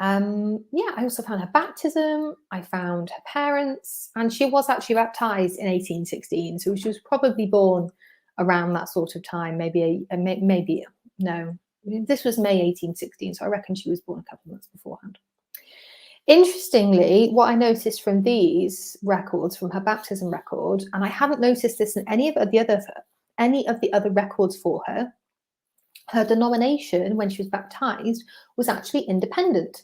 Speaker 1: Yeah, I also found her baptism. I found her parents, and she was actually baptized in 1816. So she was probably born around that sort of time. Maybe no, this was May 1816. So I reckon she was born a couple of months beforehand. Interestingly, what I noticed from these records, from her baptism record, and I haven't noticed this in any of the other records for her, her denomination when she was baptized was actually independent.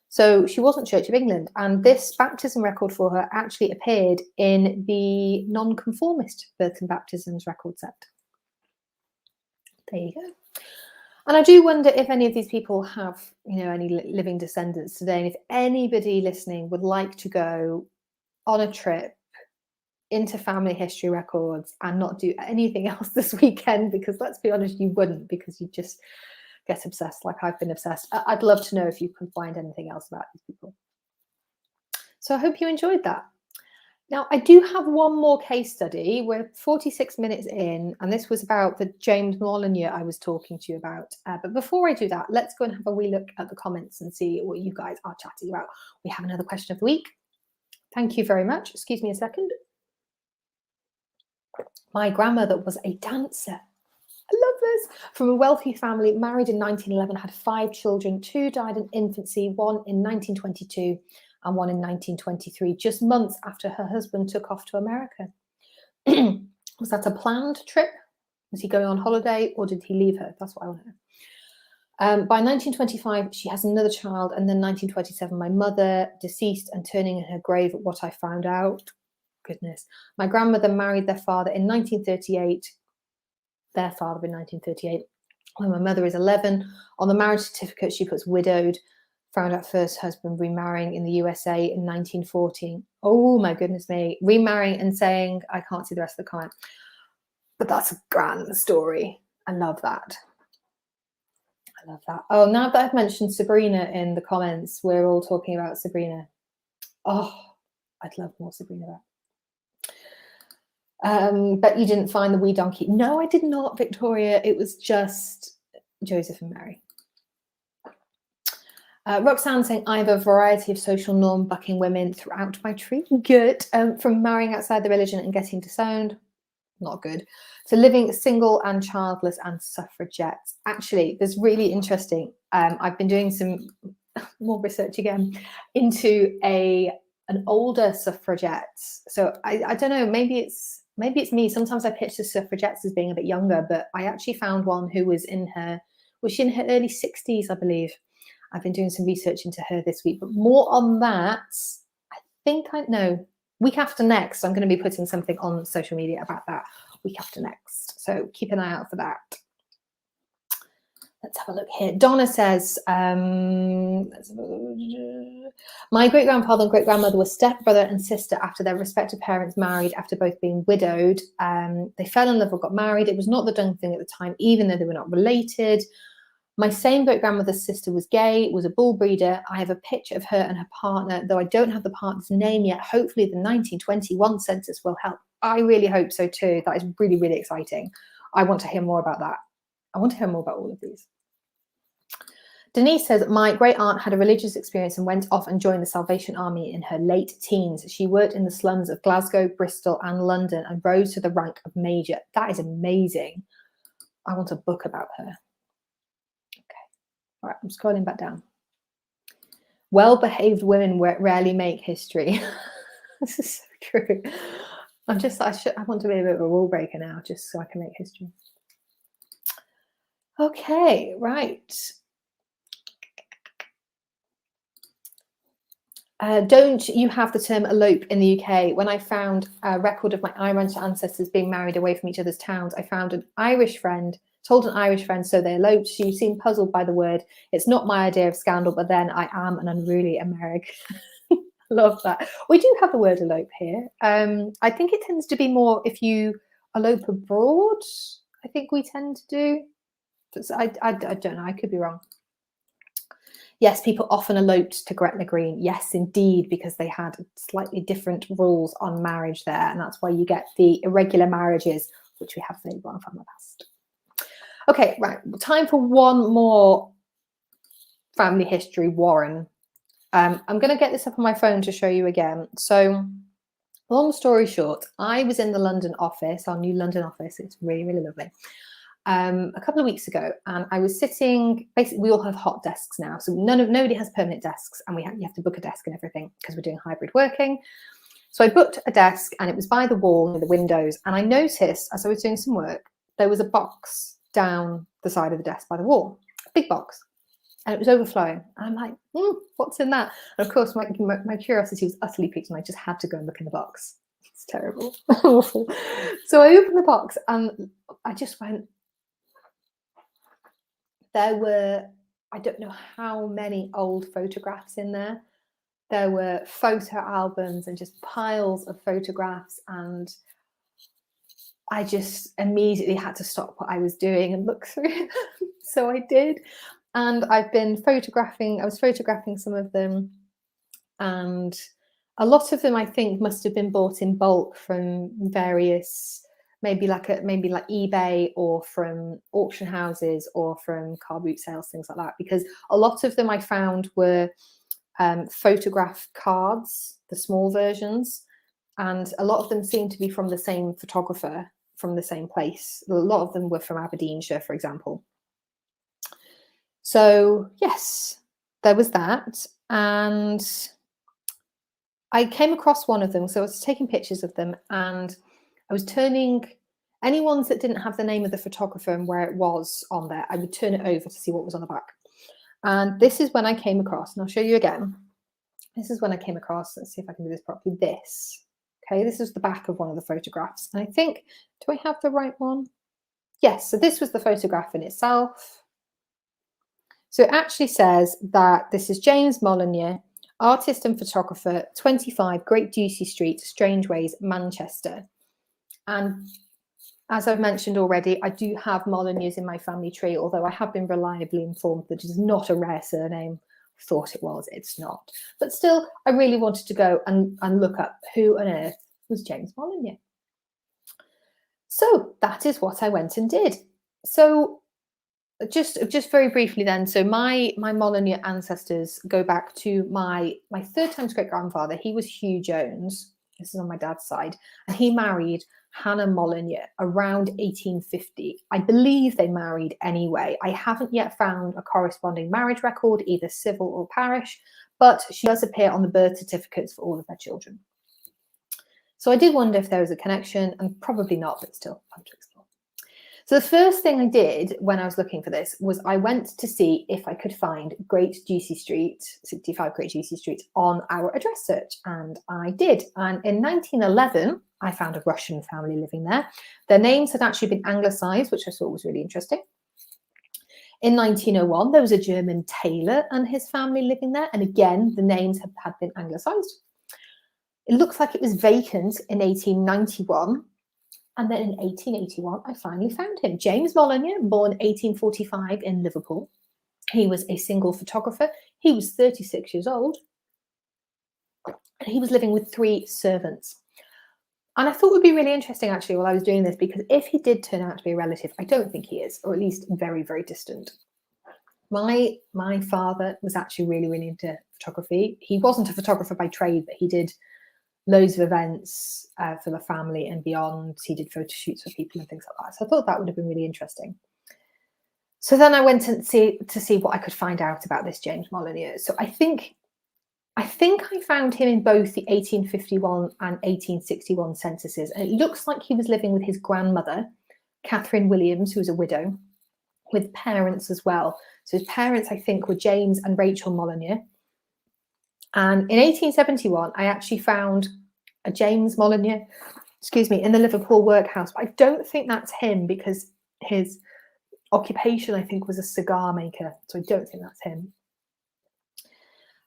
Speaker 1: So she wasn't Church of England. And this baptism record for her actually appeared in the non-conformist births and baptisms record set. There you go. And I do wonder if any of these people have, any living descendants today. And if anybody listening would like to go on a trip into family history records and not do anything else this weekend, because let's be honest, you wouldn't, because you just get obsessed like I've been obsessed. I'd love to know if you can find anything else about these people. So I hope you enjoyed that. Now, I do have one more case study. We're 46 minutes in, and this was about the James Molyneux I was talking to you about. But before I do that, let's go and have a wee look at the comments and see what you guys are chatting about. We have another question of the week. Thank you very much. Excuse me a second. My grandmother was a dancer. I love this. From a wealthy family, married in 1911, had 5 children. 2 died in infancy, 1 in 1922 and 1 in 1923, just months after her husband took off to America. Was that a planned trip? Was he going on holiday, or did he leave her? That's what I want to know. By 1925, she has another child, and then 1927, my mother deceased and turning in her grave at what I found out. Goodness. My grandmother married their father in 1938. Their father in 1938. When my mother is 11, on the marriage certificate, she puts widowed. Found out first husband remarrying in the USA in 1914. Oh my goodness me. Remarrying and saying, I can't see the rest of the comment. But that's a grand story. I love that. I love that. Oh, now that I've mentioned Sabrina in the comments, we're all talking about Sabrina. Oh, I'd love more Sabrina. But you didn't find the wee donkey. No, I did not, Victoria. It was just Joseph and Mary. Roxanne saying, I have a variety of social norm bucking women throughout my tree. Good. From marrying outside the religion and getting disowned. Not good. To living single and childless and suffragettes. Actually, there's really interesting. I've been doing some more research again into an older suffragettes. So I don't know, maybe it's me. Sometimes I pitch the suffragettes as being a bit younger, but I actually found one who was she in her early 60s, I believe. I've been doing some research into her this week, but more on that, I think I know. Week after next, I'm going to be putting something on social media about that week after next. So keep an eye out for that. Let's have a look here. Donna says, my great-grandfather and great-grandmother were stepbrother and sister after their respective parents married after both being widowed. They fell in love or got married. It was not the done thing at the time, even though they were not related. My same great-grandmother's sister was gay, was a bull breeder. I have a picture of her and her partner, though I don't have the partner's name yet. Hopefully the 1921 census will help. I really hope so too. That is really, really exciting. I want to hear more about that. I want to hear more about all of these. Denise says, my great aunt had a religious experience and went off and joined the Salvation Army in her late teens. She worked in the slums of Glasgow, Bristol and London and rose to the rank of major. That is amazing. I want a book about her. All right, I'm scrolling back down. Well-behaved women rarely make history. This is so true. I want to be a bit of a rule breaker now, just so I can make history. Okay, right. Don't you have the term elope in the UK? When I found a record of my Irish ancestors being married away from each other's towns, I found an Irish friend, told an Irish friend, so they eloped. She seemed puzzled by the word. It's not my idea of scandal, but then I am an unruly American. Love that. We do have the word elope here. I think it tends to be more if you elope abroad. I think we tend to do. I don't know. I could be wrong. Yes, people often eloped to Gretna Green. Yes, indeed, because they had slightly different rules on marriage there. And that's why you get the irregular marriages, which we have later on from the past. Okay, right. Time for one more family history, Warren. I'm going to get this up on my phone to show you again. So long story short, I was in the London office, our new London office. It's really, really lovely. A couple of weeks ago, and I was sitting, basically we all have hot desks now, so nobody has permanent desks, and you have to book a desk and everything because we're doing hybrid working. So I booked a desk and it was by the wall near the windows, and I noticed as I was doing some work there was a box down the side of the desk by the wall, a big box, and it was overflowing. And I'm like, what's in that? And of course my curiosity was utterly piqued, and I just had to go and look in the box. It's terrible. Awful. So I opened the box and I just went, there were, I don't know how many old photographs in there. There were photo albums and just piles of photographs. And I just immediately had to stop what I was doing and look through them. So I did. And I've been photographing, I was photographing some of them. And a lot of them, I think, must have been bought in bulk from various, maybe like eBay or from auction houses or from car boot sales, things like that, because a lot of them I found were photograph cards, the small versions, and a lot of them seemed to be from the same photographer, from the same place. A lot of them were from Aberdeenshire, for example. So yes, there was that. And I came across one of them, so I was taking pictures of them, and I was turning any ones that didn't have the name of the photographer and where it was on there, I would turn it over to see what was on the back. And this is when I came across, and I'll show you again. This is when I came across, let's see if I can do this properly, this. Okay, this is the back of one of the photographs. And I think, do I have the right one? Yes, so this was the photograph in itself. So it actually says that this is James Molyneux, artist and photographer, 25 Great Ducey Street, Strangeways, Manchester. And as I've mentioned already, I do have Molyneux in my family tree, although I have been reliably informed that it is not a rare surname. Thought it was, it's not. But still, I really wanted to go and look up who on earth was James Molyneux. So that is what I went and did. So just very briefly then, so my Molyneux ancestors go back to my third times great grandfather. He was Hugh Jones. This is on my dad's side, and he married Hannah Molyneux around 1850. I believe they married anyway. I haven't yet found a corresponding marriage record, either civil or parish, but she does appear on the birth certificates for all of their children. So I did wonder if there was a connection, and probably not, but still fun to explore. So the first thing I did when I was looking for this was I went to see if I could find Great Ducey Street, 65 Great Ducey Street, on our address search, and I did. And in 1911, I found a Russian family living there. Their names had actually been anglicised, which I thought was really interesting. In 1901, there was a German tailor and his family living there, and again, the names had been anglicised. It looks like it was vacant in 1891. And then in 1881, I finally found him. James Molyneux, born 1845 in Liverpool. He was a single photographer. He was 36 years old. And he was living with 3 servants. And I thought it would be really interesting, actually, while I was doing this, because if he did turn out to be a relative, I don't think he is, or at least very, very distant. My father was actually really, really into photography. He wasn't a photographer by trade, but he did loads of events for the family and beyond. He did photo shoots for people and things like that. So I thought that would have been really interesting. So then I went to see what I could find out about this James Molyneux. So I think I found him in both the 1851 and 1861 censuses. And it looks like he was living with his grandmother, Catherine Williams, who was a widow, with parents as well. So his parents, I think, were James and Rachel Molyneux. And in 1871, I actually found a James Molyneux, in the Liverpool workhouse. But I don't think that's him, because his occupation, I think, was a cigar maker. So I don't think that's him.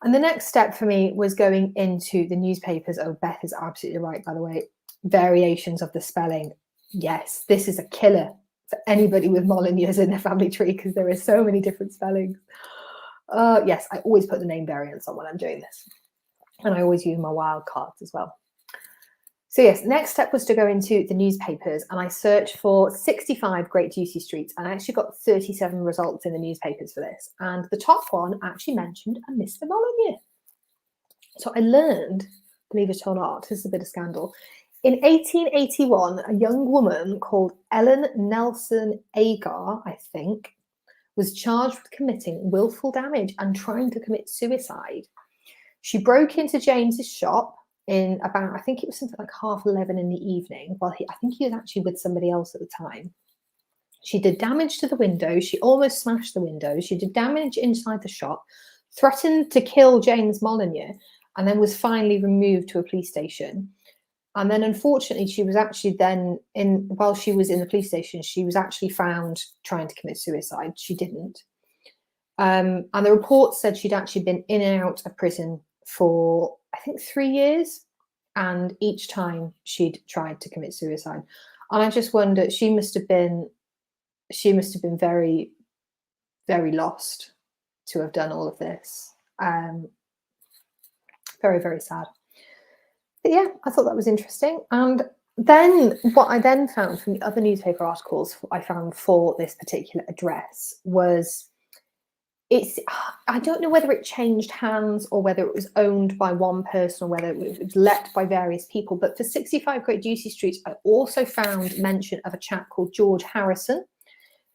Speaker 1: And the next step for me was going into the newspapers. Oh, Beth is absolutely right, by the way. Variations of the spelling. Yes, this is a killer for anybody with Molyneux in their family tree, because there are so many different spellings. Yes, I always put the name variants on when I'm doing this. And I always use my wild cards as well. So yes, next step was to go into the newspapers, and I searched for 65 Great Ducie Streets, and I actually got 37 results in the newspapers for this. And the top one actually mentioned a Mr. Molyneux. So I learned, believe it or not, this is a bit of scandal. In 1881, a young woman called Ellen Nelson Agar, I think, was charged with committing willful damage and trying to commit suicide. She broke into James's shop in about, I think it was something like 11:30 in the evening. Well, I think he was actually with somebody else at the time. She did damage to the window. She almost smashed the window. She did damage inside the shop, threatened to kill James Molyneux, and then was finally removed to a police station. And then, unfortunately, she was actually while she was in the police station, she was actually found trying to commit suicide. She didn't. And the report said she'd actually been in and out of prison for, I think, 3 years. And each time she'd tried to commit suicide. And I just wonder, she must have been very, very lost to have done all of this. Very, very sad. But yeah, I thought that was interesting. And then what I then found from the other newspaper articles I found for this particular address was, I don't know whether it changed hands or whether it was owned by one person or whether it was let by various people. But for 65 Great Ducie Street, I also found mention of a chap called George Harrison,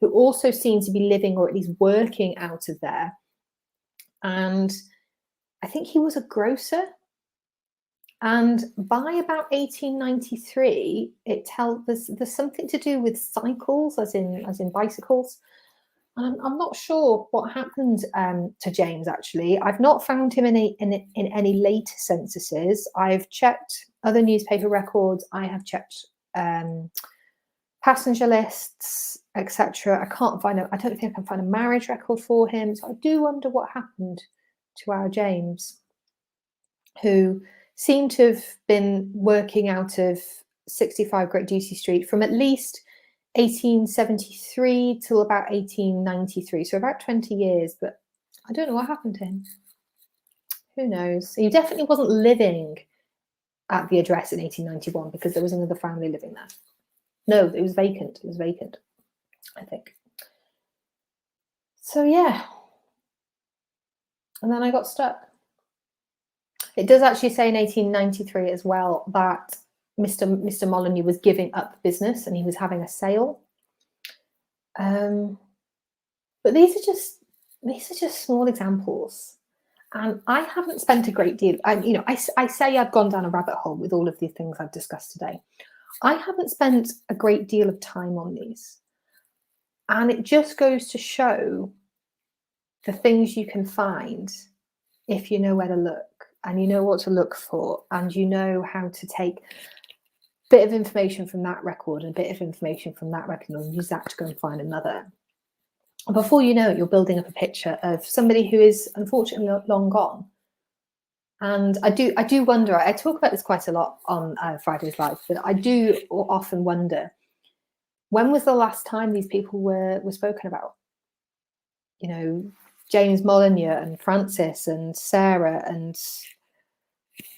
Speaker 1: who also seemed to be living or at least working out of there. And I think he was a grocer. And by about 1893, it tells there's something to do with cycles, as in bicycles. I'm not sure what happened to James, actually. I've not found him in any later censuses. I've checked other newspaper records. I have checked passenger lists, etc. I don't think I can find a marriage record for him. So I do wonder what happened to our James, who seemed to have been working out of 65 Great Ducie Street from at least 1873 till about 1893, so about 20 years, but I don't know what happened to him. Who knows? He definitely wasn't living at the address in 1891, because there was another family living there. No, it was vacant. It was vacant, I think. So yeah. And then I got stuck. It does actually say in 1893 as well that Mr. Molyneux was giving up business and he was having a sale. But these are just small examples, and I haven't spent a great deal. I say I've gone down a rabbit hole with all of the things I've discussed today. I haven't spent a great deal of time on these, and it just goes to show the things you can find if you know where to look, and you know what to look for, and you know how to take a bit of information from that record and a bit of information from that record and use that to go and find another. And before you know it, you're building up a picture of somebody who is unfortunately long gone. And I do wonder, I talk about this quite a lot on Fridays Live, but I do often wonder, when was the last time these people were spoken about? You know, James Molyneux and Francis and Sarah, and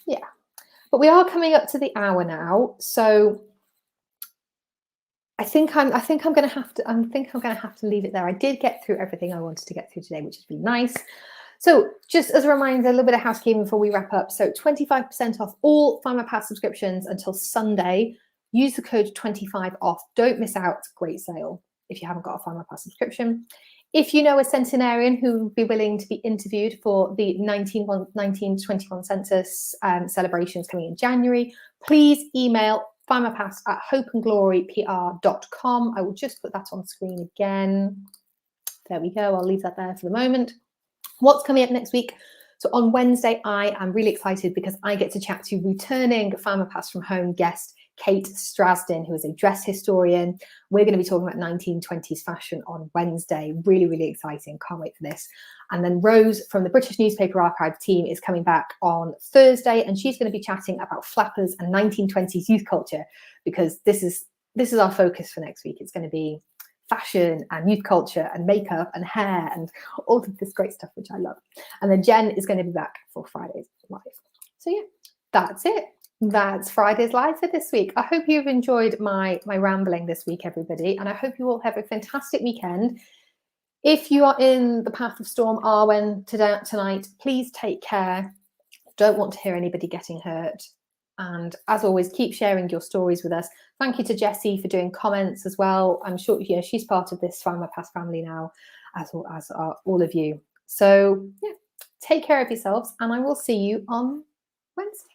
Speaker 1: yeah. But we are coming up to the hour now, so I think I'm going to have to leave it there. I did get through everything I wanted to get through today, which has been nice. So just as a reminder, a little bit of housekeeping before we wrap up. So 25% off all Findmypast subscriptions until Sunday. Use the code 25OFF. Don't miss out. It's a great sale if you haven't got a Findmypast subscription. If you know a centenarian who would be willing to be interviewed for the 1921 census celebrations coming in January, please email findmypast@hopeandglorypr.com. I will just put that on screen again. There we go. I'll leave that there for the moment. What's coming up next week? So on Wednesday, I am really excited because I get to chat to returning Findmypast from Home guest Kate Strasdin, who is a dress historian. We're going to be talking about 1920s fashion on Wednesday. Really, really exciting. Can't wait for this. And then Rose from the British Newspaper Archive team is coming back on Thursday, and she's going to be chatting about flappers and 1920s youth culture, because this is our focus for next week. It's going to be fashion and youth culture and makeup and hair and all of this great stuff, which I love. And then Jen is going to be back for Fridays Live. So yeah, that's it. That's Friday's Live for this week. I hope you've enjoyed my rambling this week, everybody, and I hope you all have a fantastic weekend. If you are in the path of Storm Arwen tonight, please take care. Don't want to hear anybody getting hurt. And as always, keep sharing your stories with us. Thank you to Jessie for doing comments as well. I'm sure she's part of this Findmypast family now, as well as all of you. So yeah, take care of yourselves, and I will see you on Wednesday.